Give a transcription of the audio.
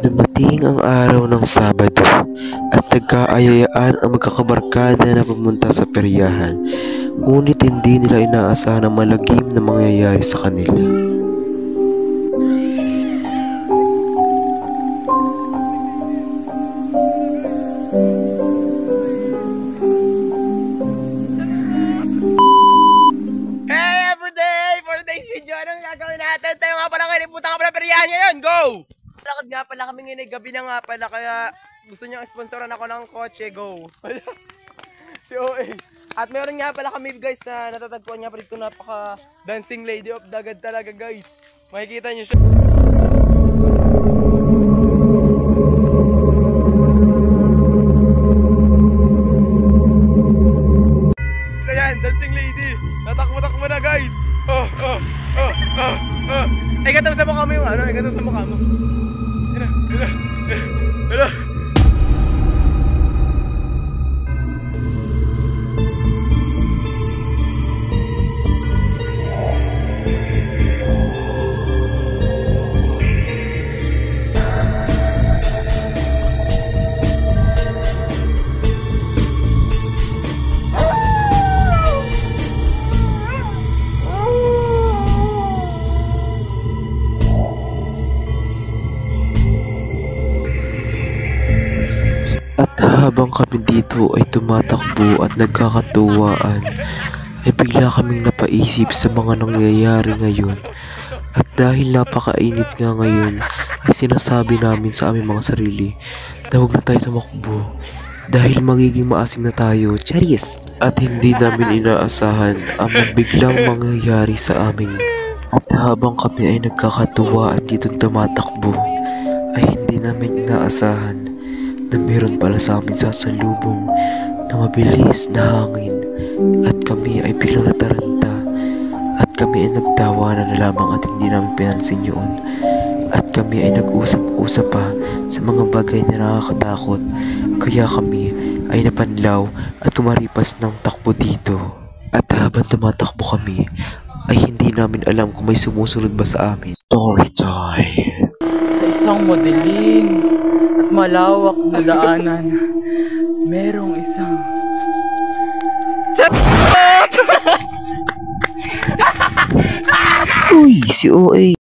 Dumating ang araw ng Sabado at nagkaayayaan ang magkakabarkada na pumunta sa peryahan, ngunit hindi nila inaasahan ang malagim na mangyayari sa kanila. Hey everyday! For today's video, anong gagawin natin? Tayo nga pala kayo, punta ka pala peryahan ngayon, go! Lakad nga pala kami ngayon, gabi na nga pala, kaya gusto niyang sponsoran ako ng kotse, go! Si OA. At meron nga pala kami guys na natatagpuan nga pala dito, napaka dancing lady of the god talaga guys. Makikita niyo siya. So yan, dancing lady. Natakbo-takbo na guys. Ay katong sa mukha mo yung ano, ay katong sa mukha mo. Hello. At habang kami dito ay tumatakbo at nagkakatuwaan, ay bigla kaming napaisip sa mga nangyayari ngayon. At dahil napakainit nga ngayon, ay sinasabi namin sa aming mga sarili na huwag na tayo tumakbo dahil magiging maasim na tayo, charis! At hindi namin inaasahan ang biglang mangyayari sa amin. At habang kami ay nagkakatuwaan ditong tumatakbo, ay hindi namin inaasahan na meron pala sa amin sasalubong na mabilis na hangin at kami ay biglang nataranta at kami ay nagtawanan na lamang at hindi namin pinansin yun at kami ay nag-usap-usap pa sa mga bagay na nakakatakot, kaya kami ay napanlaw at kumaripas ng takbo dito. At habang tumatakbo kami ay hindi namin alam kung may sumusunod ba sa amin. Story time! Sa isang madilim at malawak na daanan, merong isang Uy, si OA!